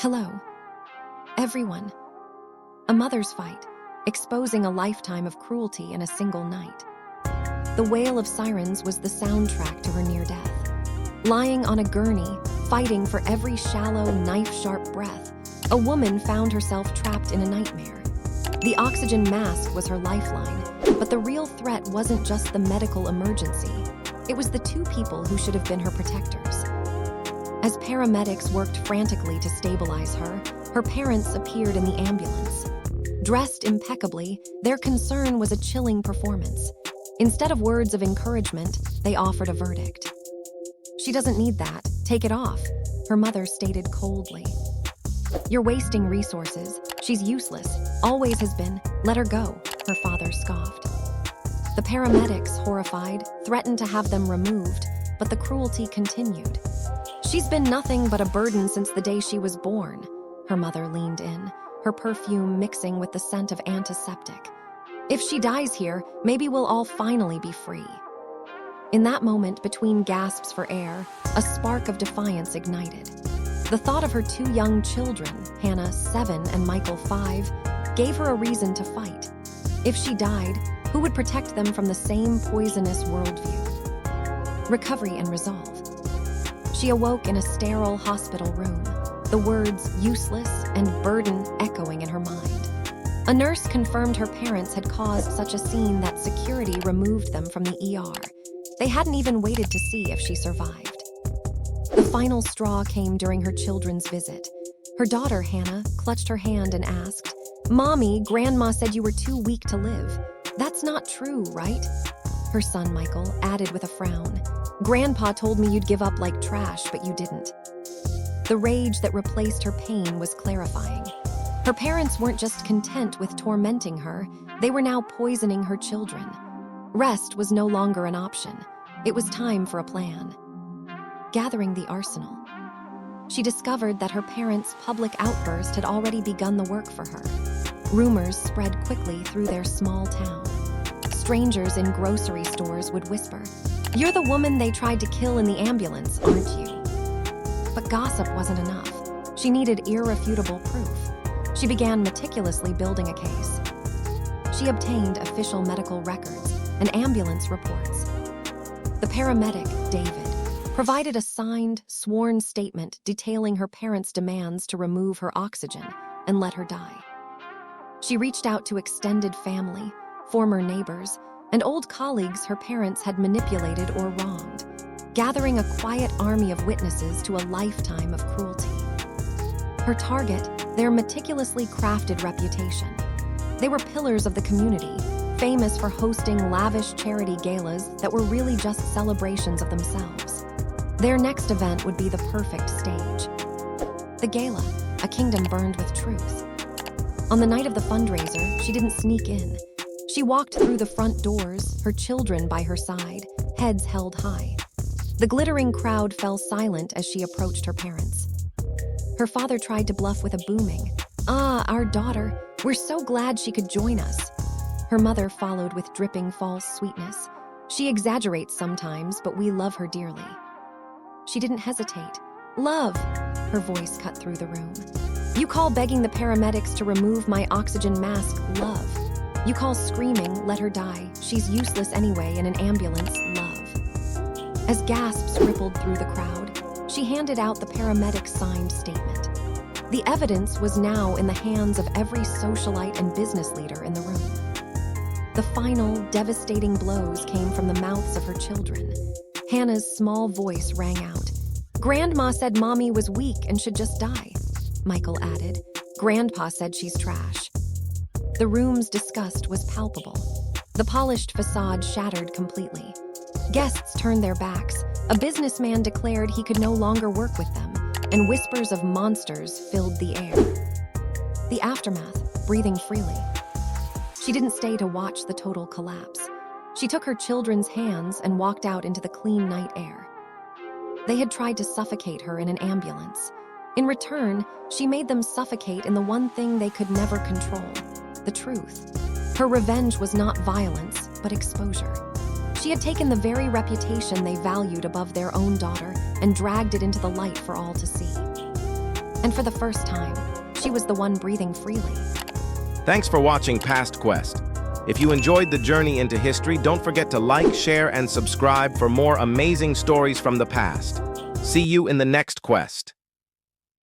Hello, everyone. A mother's fight, exposing a lifetime of cruelty in a single night. The wail of sirens was the soundtrack to her near death. Lying on a gurney, fighting for every shallow, knife-sharp breath, a woman found herself trapped in a nightmare. The oxygen mask was her lifeline, but the real threat wasn't just the medical emergency. It was the two people who should have been her protectors. As paramedics worked frantically to stabilize her, her parents appeared in the ambulance. Dressed impeccably, their concern was a chilling performance. Instead of words of encouragement, they offered a verdict. "She doesn't need that. Take it off," her mother stated coldly. "You're wasting resources. She's useless. Always has been. Let her go," her father scoffed. The paramedics, horrified, threatened to have them removed, but the cruelty continued. "She's been nothing but a burden since the day she was born," her mother leaned in, her perfume mixing with the scent of antiseptic. "If she dies here, maybe we'll all finally be free." In that moment, between gasps for air, a spark of defiance ignited. The thought of her two young children, Hannah, 7, and Michael, 5, gave her a reason to fight. If she died, who would protect them from the same poisonous worldview? Recovery and resolve. She awoke in a sterile hospital room, the words "useless" and "burden" echoing in her mind. A nurse confirmed her parents had caused such a scene that security removed them from the ER. They hadn't even waited to see if she survived. The final straw came during her children's visit. Her daughter, Hannah, clutched her hand and asked, "Mommy, Grandma said you were too weak to live. That's not true, right?" Her son, Michael, added with a frown, "Grandpa told me you'd give up like trash, but you didn't." The rage that replaced her pain was clarifying. Her parents weren't just content with tormenting her, they were now poisoning her children. Rest was no longer an option. It was time for a plan. Gathering the arsenal. She discovered that her parents' public outburst had already begun the work for her. Rumors spread quickly through their small town. Strangers in grocery stores would whisper, "You're the woman they tried to kill in the ambulance, aren't you?" But gossip wasn't enough. She needed irrefutable proof. She began meticulously building a case. She obtained official medical records and ambulance reports. The paramedic, David, provided a signed, sworn statement detailing her parents' demands to remove her oxygen and let her die. She reached out to extended family, former neighbors, and old colleagues her parents had manipulated or wronged, gathering a quiet army of witnesses to a lifetime of cruelty. Her target, their meticulously crafted reputation. They were pillars of the community, famous for hosting lavish charity galas that were really just celebrations of themselves. Their next event would be the perfect stage. The gala, a kingdom burned with truth. On the night of the fundraiser, she didn't sneak in. She walked through the front doors, her children by her side, heads held high. The glittering crowd fell silent as she approached her parents. Her father tried to bluff with a booming, "Ah, our daughter, we're so glad she could join us." Her mother followed with dripping false sweetness. "She exaggerates sometimes, but we love her dearly." She didn't hesitate. "Love," her voice cut through the room. "You call begging the paramedics to remove my oxygen mask love. You call screaming, 'Let her die, she's useless anyway,' in an ambulance love." As gasps rippled through the crowd, she handed out the paramedic signed statement. The evidence was now in the hands of every socialite and business leader in the room. The final, devastating blows came from the mouths of her children. Hannah's small voice rang out. "Grandma said Mommy was weak and should just die." Michael added, "Grandpa said she's trash." The room's disgust was palpable. The polished facade shattered completely. Guests turned their backs. A businessman declared he could no longer work with them, and whispers of monsters filled the air. The aftermath, breathing freely. She didn't stay to watch the total collapse. She took her children's hands and walked out into the clean night air. They had tried to suffocate her in an ambulance. In return, she made them suffocate in the one thing they could never control, the truth. Her revenge was not violence, but exposure. She had taken the very reputation they valued above their own daughter and dragged it into the light for all to see. And for the first time, she was the one breathing freely. Thanks for watching Past Quest. If you enjoyed the journey into history, don't forget to like, share, and subscribe for more amazing stories from the past. See you in the next quest.